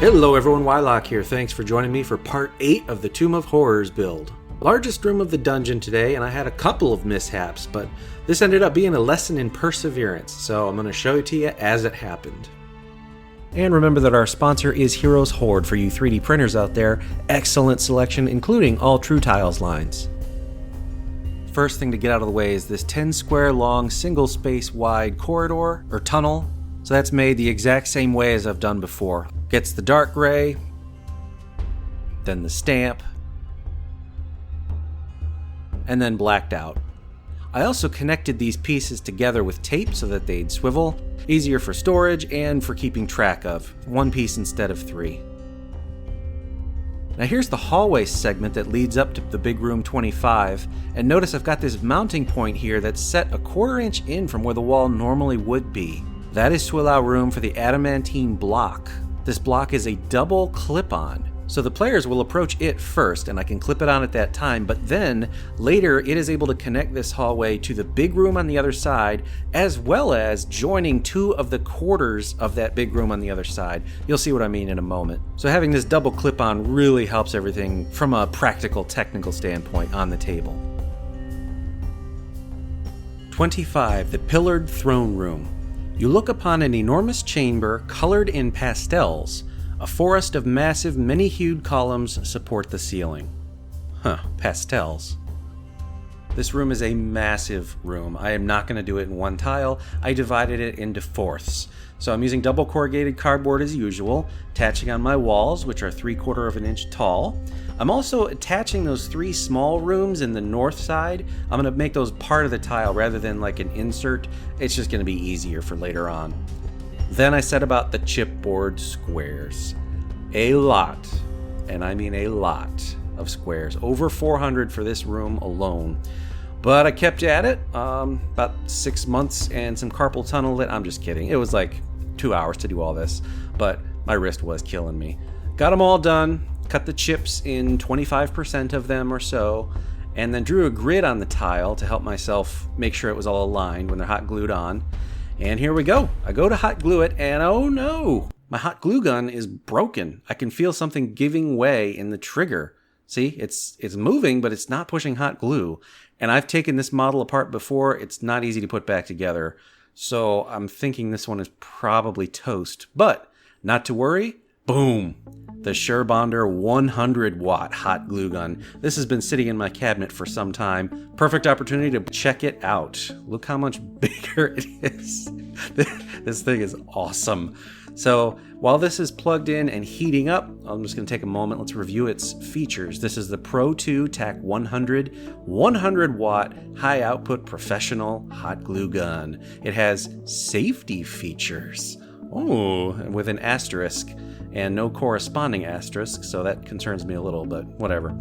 Hello everyone, Wylock here. Thanks for joining me for part 8 of the Tomb of Horrors build. Largest room of the dungeon today, and I had a couple of mishaps, but this ended up being a lesson in perseverance, so I'm going to show it to you as it happened. And remember that our sponsor is Heroes Horde for you 3D printers out there. Excellent selection, including all True Tiles lines. First thing to get out of the way is this 10 square long, single space wide corridor, or tunnel. So that's made the exact same way as I've done before. Gets the dark gray, then the stamp, and then blacked out. I also connected these pieces together with tape so that they'd swivel, easier for storage and for keeping track of, one piece instead of 3. Now here's the hallway segment that leads up to the big room 25, and notice I've got this mounting point here that's set a 1/4 inch in from where the wall normally would be. That is to allow room for the adamantine block. This block is a double clip-on, so the players will approach it first, and I can clip it on at that time, but then later it is able to connect this hallway to the big room on the other side, as well as joining 2 of the quarters of that big room on the other side. You'll see what I mean in a moment. So having this double clip-on really helps everything from a practical, technical standpoint on the table. 25, the Pillared Throne Room. You look upon an enormous chamber colored in pastels. A forest of massive, many-hued columns support the ceiling. Pastels. This room is a massive room. I am not going to do it in one tile. I divided it into fourths. So I'm using double corrugated cardboard as usual, attaching on my walls, which are 3/4 of an inch tall. I'm also attaching those 3 small rooms in the north side. I'm going to make those part of the tile rather than like an insert. It's just going to be easier for later on. Then I set about the chipboard squares. A lot, and I mean a lot, of squares. Over 400 for this room alone. But I kept at it, about 6 months and some carpal tunnel lit. I'm just kidding. It was like 2 hours to do all this, but my wrist was killing me. Got them all done, cut the chips in 25% of them or so, and then drew a grid on the tile to help myself make sure it was all aligned when they're hot glued on. And here we go. I go to hot glue it, and oh no! My hot glue gun is broken. I can feel something giving way in the trigger. See, it's moving, but it's not pushing hot glue. And I've taken this model apart before. It's not easy to put back together. So I'm thinking this one is probably toast. But not to worry. Boom! The Surebonder 100 watt hot glue gun. This has been sitting in my cabinet for some time. Perfect opportunity to check it out. Look how much bigger it is. This thing is awesome. So while this is plugged in and heating up, I'm just going to take a moment. Let's review its features. This is the Pro 2 TAC 100 100 watt high output professional hot glue gun. It has safety features. Oh, with an asterisk and no corresponding asterisk, so that concerns me a little, but whatever.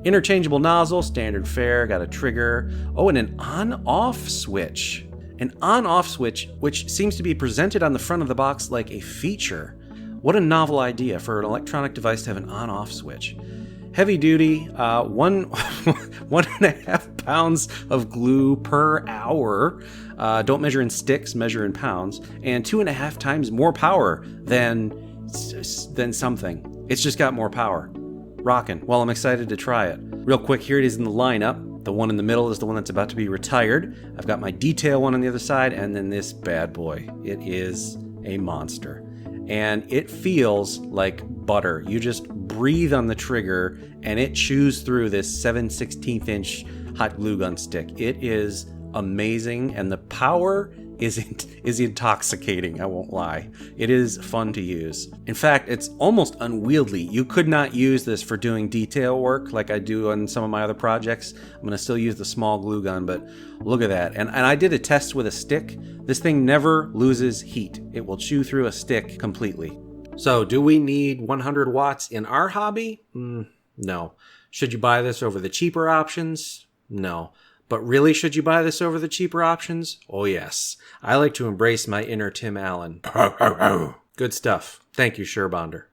Interchangeable nozzle, standard fare, got a trigger. Oh, and an on-off switch. An on-off switch, which seems to be presented on the front of the box like a feature. What a novel idea for an electronic device to have an on-off switch. Heavy duty, 1.5 pounds of glue per hour. Don't measure in sticks, measure in pounds. And 2.5 times more power than something. It's just got more power. Rockin'. Well, I'm excited to try it. Real quick, here it is in the lineup. The one in the middle is the one that's about to be retired. I've got my detail one on the other side, and then this bad boy. It is a monster. And it feels like butter. You just breathe on the trigger, and it chews through this 7/16 inch hot glue gun stick. It is amazing, and the power is intoxicating, I won't lie. It is fun to use. In fact, it's almost unwieldy. You could not use this for doing detail work like I do on some of my other projects. I'm going to still use the small glue gun, but look at that. And I did a test with a stick. This thing never loses heat. It will chew through a stick completely. So, do we need 100 watts in our hobby? No. Should you buy this over the cheaper options? No. But really, should you buy this over the cheaper options? Oh yes. I like to embrace my inner Tim Allen. Good stuff. Thank you, Surebonder.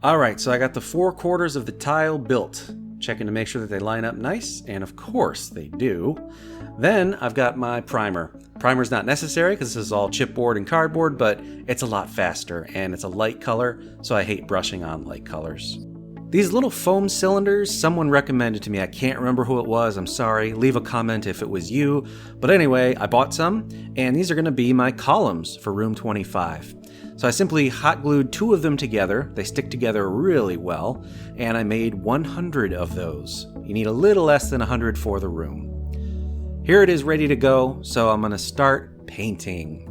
Alright, so I got the 4/4 of the tile built. Checking to make sure that they line up nice, and of course they do. Then I've got my primer. Primer's not necessary because this is all chipboard and cardboard, but it's a lot faster and it's a light color, so I hate brushing on light colors. These little foam cylinders, someone recommended to me. I can't remember who it was, I'm sorry. Leave a comment if it was you. But anyway, I bought some, and these are going to be my columns for room 25. So I simply hot glued 2 of them together. They stick together really well, and I made 100 of those. You need a little less than 100 for the room. Here it is ready to go, so I'm going to start painting.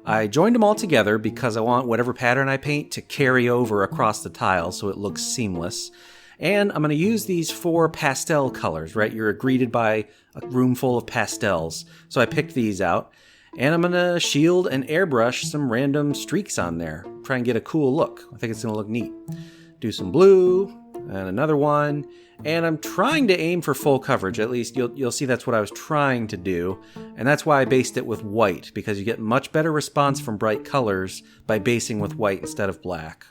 I joined them all together because I want whatever pattern I paint to carry over across the tile so it looks seamless. And I'm going to use these 4 pastel colors, right? You're greeted by a room full of pastels. So I picked these out. And I'm going to shield and airbrush some random streaks on there. Try and get a cool look. I think it's going to look neat. Do some blue and another one. And I'm trying to aim for full coverage. At least you'll see that's what I was trying to do. And that's why I based it with white, because you get much better response from bright colors by basing with white instead of black.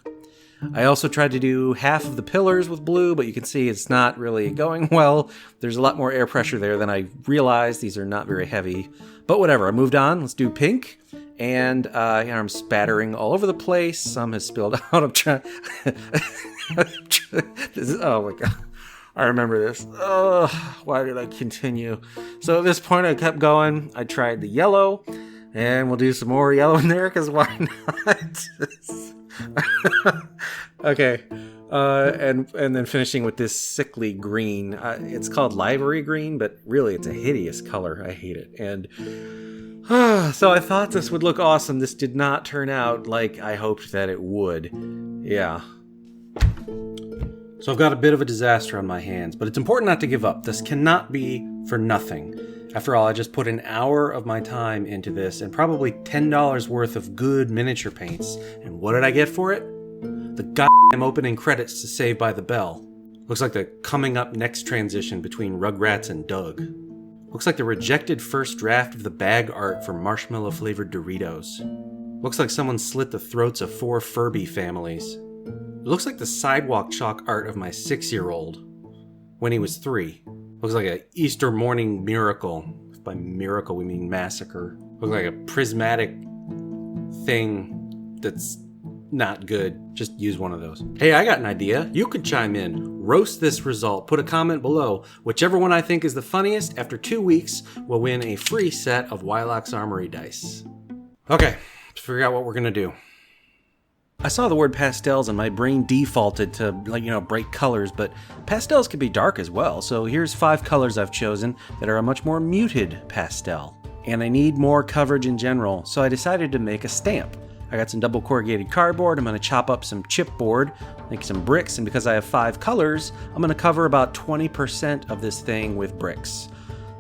I also tried to do half of the pillars with blue, but you can see it's not really going well. There's a lot more air pressure there than I realized. These are not very heavy. But whatever, I moved on. Let's do pink. And I'm spattering all over the place. Some has spilled out. I'm trying... Oh my god. I remember this. Oh, why did I continue? So at this point I kept going. I tried the yellow. And we'll do some more yellow in there, because why not? Okay. And then finishing with this sickly green. It's called livery green, but really it's a hideous color. I hate it. And so I thought this would look awesome. This did not turn out like I hoped that it would. Yeah. So I've got a bit of a disaster on my hands, but it's important not to give up. This cannot be for nothing. After all, I just put an hour of my time into this and probably $10 worth of good miniature paints. And what did I get for it? The goddamn opening credits to Saved by the Bell. Looks like the coming up next transition between Rugrats and Doug. Looks like the rejected first draft of the bag art for marshmallow flavored Doritos. Looks like someone slit the throats of 4 Furby families. It looks like the sidewalk chalk art of my 6-year-old when he was 3. Looks like an Easter morning miracle. By miracle, we mean massacre. Looks like a prismatic thing that's not good. Just use one of those. Hey, I got an idea. You could chime in. Roast this result. Put a comment below. Whichever one I think is the funniest, after 2 weeks, will win a free set of Wylock's Armory dice. Okay, let's figure out what we're going to do. I saw the word pastels and my brain defaulted to, bright colors, but pastels can be dark as well, so here's 5 colors I've chosen that are a much more muted pastel. And I need more coverage in general, so I decided to make a stamp. I got some double corrugated cardboard, I'm going to chop up some chipboard, make some bricks, and because I have 5 colors, I'm going to cover about 20% of this thing with bricks.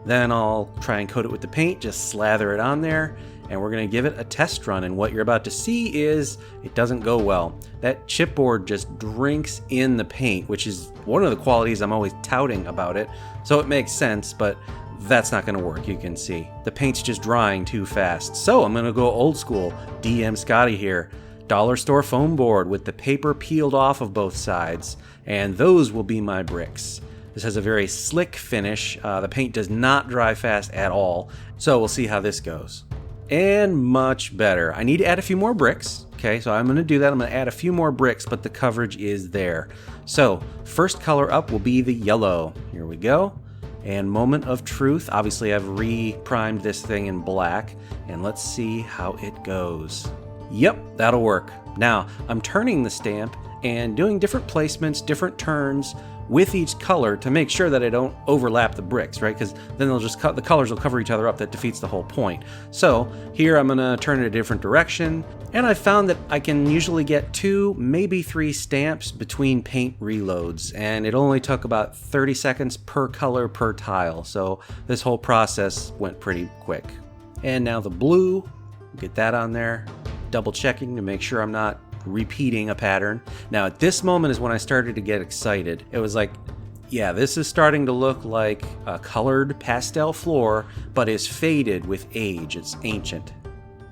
Then I'll try and coat it with the paint, just slather it on there, and we're going to give it a test run, and what you're about to see is it doesn't go well. That chipboard just drinks in the paint, which is one of the qualities I'm always touting about it, so it makes sense, but that's not going to work, you can see. The paint's just drying too fast. So I'm going to go old school, DM Scotty here. Dollar store foam board with the paper peeled off of both sides, and those will be my bricks. This has a very slick finish. The paint does not dry fast at all, so we'll see how this goes. And much better. I need to add a few more bricks. Okay, so I'm going to do that. I'm going to add a few more bricks, but the coverage is there. So first color up will be the yellow. Here we go. And moment of truth. Obviously I've re-primed this thing in black, and let's see how it goes. Yep, that'll work. Now I'm turning the stamp and doing different placements, different turns with each color to make sure that I don't overlap the bricks, right? Because then they'll just the colors will cover each other up. That defeats the whole point. So here I'm gonna turn it a different direction, and I found that I can usually get 2, maybe 3 stamps between paint reloads, and it only took about 30 seconds per color per tile. So this whole process went pretty quick. And now the blue, get that on there, double checking to make sure I'm not repeating a pattern. Now at this moment is when I started to get excited. It was like, yeah, this is starting to look like a colored pastel floor, but is faded with age. It's ancient.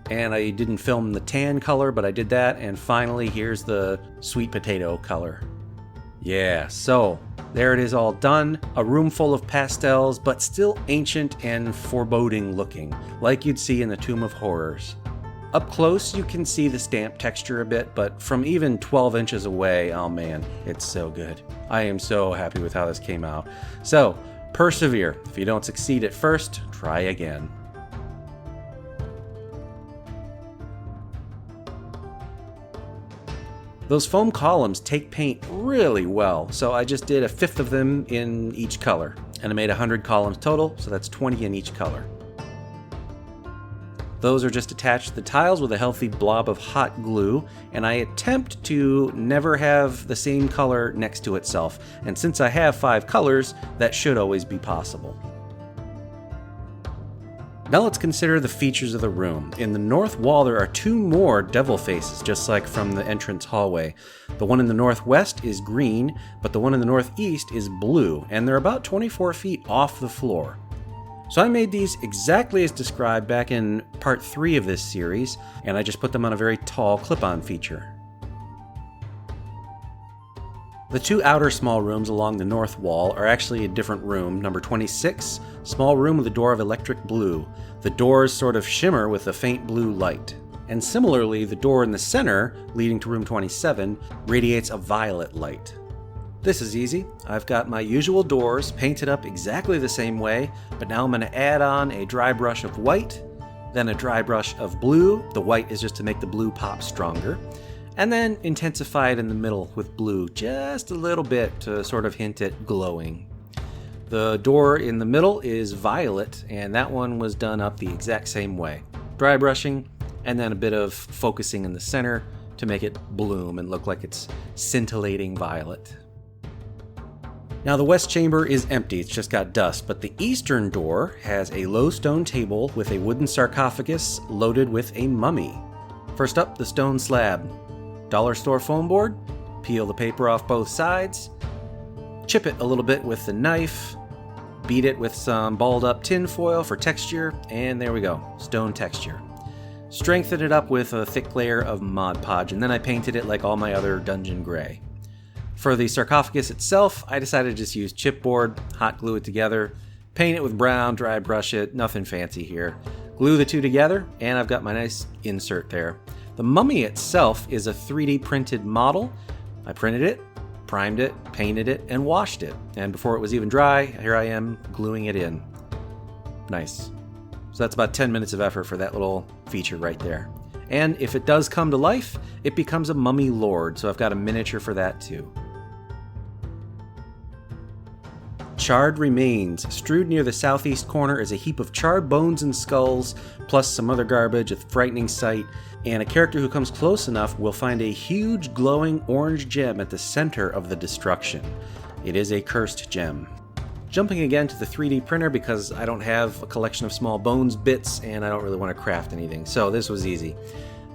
And I didn't film the tan color, but I did that. And finally, here's the sweet potato color. Yeah, so there it is all done. A room full of pastels, but still ancient and foreboding looking, like you'd see in the Tomb of Horrors. Up close, you can see the stamp texture a bit, but from even 12 inches away, oh man, it's so good. I am so happy with how this came out. So, persevere. If you don't succeed at first, try again. Those foam columns take paint really well, so I just did 1/5 of them in each color. And I made 100 columns total, so that's 20 in each color. Those are just attached to the tiles with a healthy blob of hot glue, and I attempt to never have the same color next to itself. And since I have 5 colors, that should always be possible. Now let's consider the features of the room. In the north wall there are 2 more devil faces, just like from the entrance hallway. The one in the northwest is green, but the one in the northeast is blue, and they're about 24 feet off the floor. So I made these exactly as described back in part 3 of this series, and I just put them on a very tall clip-on feature. The 2 outer small rooms along the north wall are actually a different room, number 26, small room with a door of electric blue. The doors sort of shimmer with a faint blue light. And similarly, the door in the center, leading to room 27, radiates a violet light. This is easy. I've got my usual doors painted up exactly the same way, but now I'm going to add on a dry brush of white, then a dry brush of blue. The white is just to make the blue pop stronger. And then intensify it in the middle with blue, just a little bit to sort of hint at glowing. The door in the middle is violet, and that one was done up the exact same way. Dry brushing, and then a bit of focusing in the center to make it bloom and look like it's scintillating violet. Now the west chamber is empty, it's just got dust, but the eastern door has a low stone table with a wooden sarcophagus loaded with a mummy. First up, the stone slab. Dollar store foam board, peel the paper off both sides, chip it a little bit with the knife, beat it with some balled up tin foil for texture, and there we go, stone texture. Strengthen it up with a thick layer of Mod Podge, and then I painted it like all my other dungeon gray. For the sarcophagus itself, I decided to just use chipboard, hot glue it together, paint it with brown, dry brush it, nothing fancy here. Glue the 2 together, and I've got my nice insert there. The mummy itself is a 3D printed model. I printed it, primed it, painted it, and washed it. And before it was even dry, here I am gluing it in. Nice. So that's about 10 minutes of effort for that little feature right there. And if it does come to life, it becomes a mummy lord, so I've got a miniature for that too. Charred remains. Strewed near the southeast corner is a heap of charred bones and skulls, plus some other garbage, a frightening sight, and a character who comes close enough will find a huge glowing orange gem at the center of the destruction. It is a cursed gem. Jumping again to the 3D printer because I don't have a collection of small bones bits and I don't really want to craft anything, so this was easy.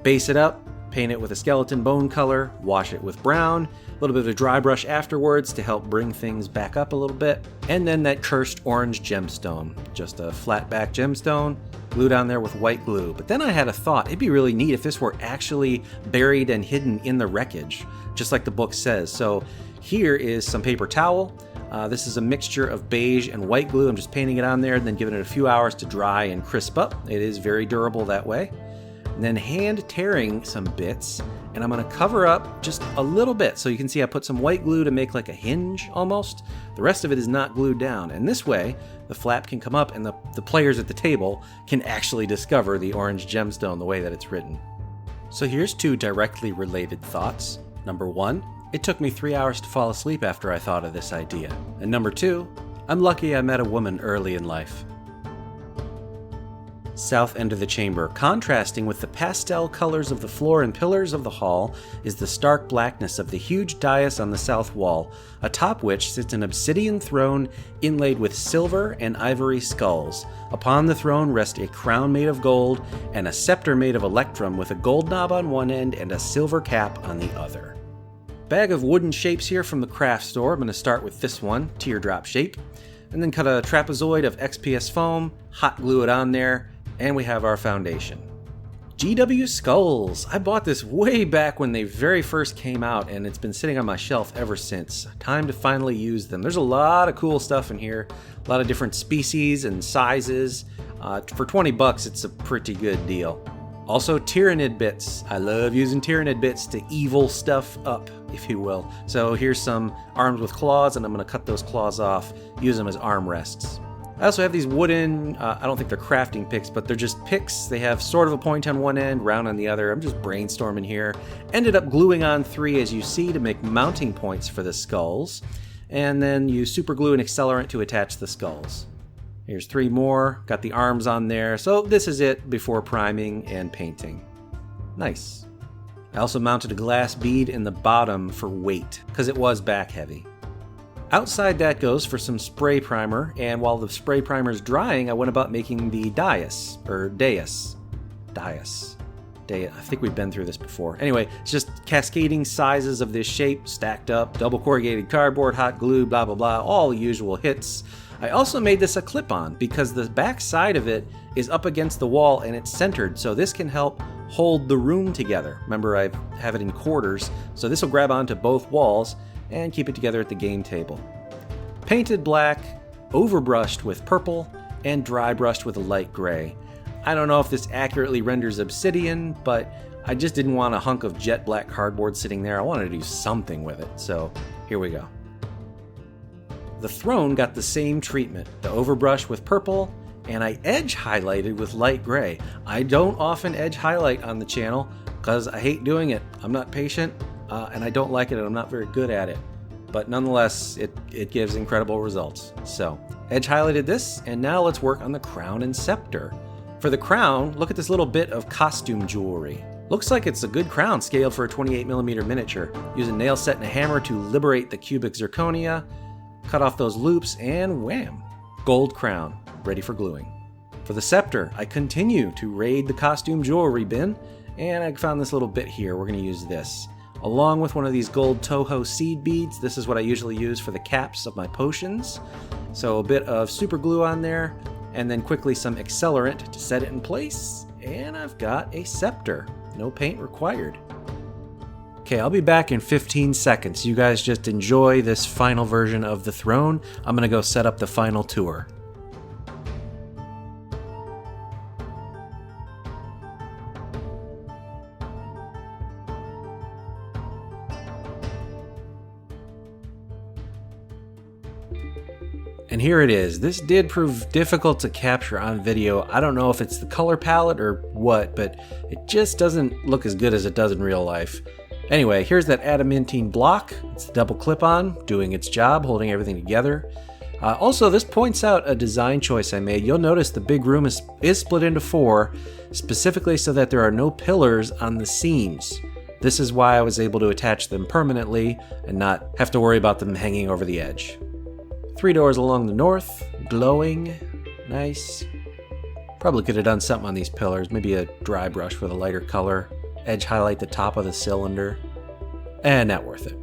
Base it up, paint it with a skeleton bone color, wash it with brown, a little bit of a dry brush afterwards to help bring things back up a little bit, and then that cursed orange gemstone. Just a flat back gemstone, glued on there with white glue. But then I had a thought, it'd be really neat if this were actually buried and hidden in the wreckage, just like the book says. So here is some paper towel. This is a mixture of beige and white glue. I'm just painting it on there and then giving it a few hours to dry and crisp up. It is very durable that way. And then hand tearing some bits, and I'm going to cover up just a little bit. So you can see I put some white glue to make like a hinge almost. The rest of it is not glued down. And this way, the flap can come up and the players at the table can actually discover the orange gemstone the way that it's written. So here's 2 directly related thoughts. Number 1, it took me 3 hours to fall asleep after I thought of this idea. And number 2, I'm lucky I met a woman early in life. South end of the chamber, contrasting with the pastel colors of the floor and pillars of the hall, is the stark blackness of the huge dais on the south wall, atop which sits an obsidian throne inlaid with silver and ivory skulls. Upon the throne rest a crown made of gold and a scepter made of electrum with a gold knob on one end and a silver cap on the other. Bag of wooden shapes here from the craft store. I'm going to start with this one, teardrop shape, and then cut a trapezoid of XPS foam, hot glue it on there, and we have our foundation. GW Skulls. I bought this way back when they very first came out, and it's been sitting on my shelf ever since. Time to finally use them. There's a lot of cool stuff in here, a lot of different species and sizes. For 20 bucks, it's a pretty good deal. Also, Tyranid Bits. I love using Tyranid Bits to evil stuff up, if you will. So here's some arms with claws, and I'm going to cut those claws off, use them as arm rests. I also have these wooden, I don't think they're crafting picks, but they're just picks. They have sort of a point on one end, round on the other. I'm just brainstorming here. Ended up gluing on 3, as you see, to make mounting points for the skulls. And then you super glue an accelerant to attach the skulls. Here's 3 more. Got the arms on there. So this is it before priming and painting. Nice. I also mounted a glass bead in the bottom for weight, because it was back heavy. Outside that goes for some spray primer, and while the spray primer is drying, I went about making the dais. I think we've been through this before. Anyway, it's just cascading sizes of this shape, stacked up, double corrugated cardboard, hot glue, blah blah blah, all the usual hits. I also made this a clip-on because the back side of it is up against the wall and it's centered, so this can help hold the room together. Remember, I have it in quarters, so this will grab onto both walls and keep it together at the game table. Painted black, overbrushed with purple, and dry brushed with a light gray. I don't know if this accurately renders obsidian, but I just didn't want a hunk of jet black cardboard sitting there. I wanted to do something with it, so here we go. The throne got the same treatment, the overbrush with purple, and I edge highlighted with light gray. I don't often edge highlight on the channel because I hate doing it. I'm not patient. And I don't like it, and I'm not very good at it. But nonetheless, it gives incredible results. So, edge highlighted this, and now let's work on the crown and scepter. For the crown, look at this little bit of costume jewelry. Looks like it's a good crown scaled for a 28mm miniature. Use a nail set and a hammer to liberate the cubic zirconia, cut off those loops, and wham! Gold crown, ready for gluing. For the scepter, I continue to raid the costume jewelry bin, and I found this little bit here. We're going to use this. Along with one of these gold Toho seed beads. This is what I usually use for the caps of my potions. So a bit of super glue on there, and then quickly some accelerant to set it in place, and I've got a scepter. No paint required. Okay, I'll be back in 15 seconds. You guys just enjoy this final version of the throne. I'm gonna go set up the final tour. And here it is. This did prove difficult to capture on video. I don't know if it's the color palette or what, but it just doesn't look as good as it does in real life. Anyway, here's that adamantine block. It's the double clip-on, doing its job, holding everything together. Also, this points out a design choice I made. You'll notice the big room is split into 4, specifically so that there are no pillars on the seams. This is why I was able to attach them permanently and not have to worry about them hanging over the edge. 3 doors along the north, glowing, nice. Probably could have done something on these pillars, maybe a dry brush with a lighter color, edge highlight the top of the cylinder, and not worth it.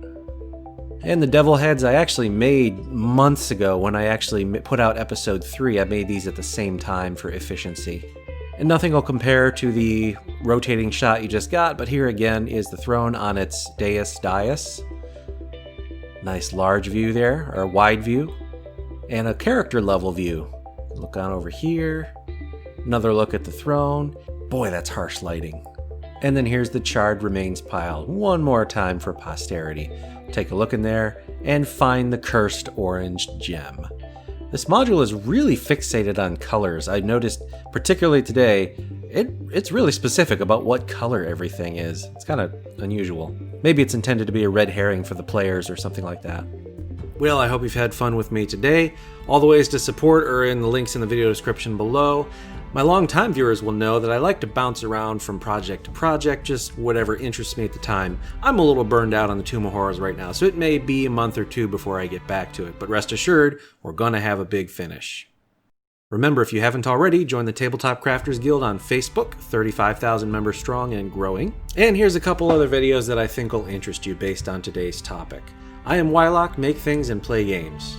And the devil heads I actually made months ago when I actually put out episode 3. I made these at the same time for efficiency. And nothing will compare to the rotating shot you just got, but here again is the throne on its dais. Nice large view there, or wide view. And a character level view. Look on over here. Another look at the throne. Boy, that's harsh lighting. And then here's the charred remains pile. One more time for posterity. Take a look in there and find the cursed orange gem. This module is really fixated on colors. I noticed, particularly today, it's really specific about what color everything is. It's kind of unusual. Maybe it's intended to be a red herring for the players or something like that. Well, I hope you've had fun with me today. All the ways to support are in the links in the video description below. My longtime viewers will know that I like to bounce around from project to project, just whatever interests me at the time. I'm a little burned out on the Tomb of Horrors right now, so it may be a month or 2 before I get back to it, but rest assured, we're gonna have a big finish. Remember, if you haven't already, join the Tabletop Crafters Guild on Facebook, 35,000 members strong and growing. And here's a couple other videos that I think will interest you based on today's topic. I am Wylock, make things and play games.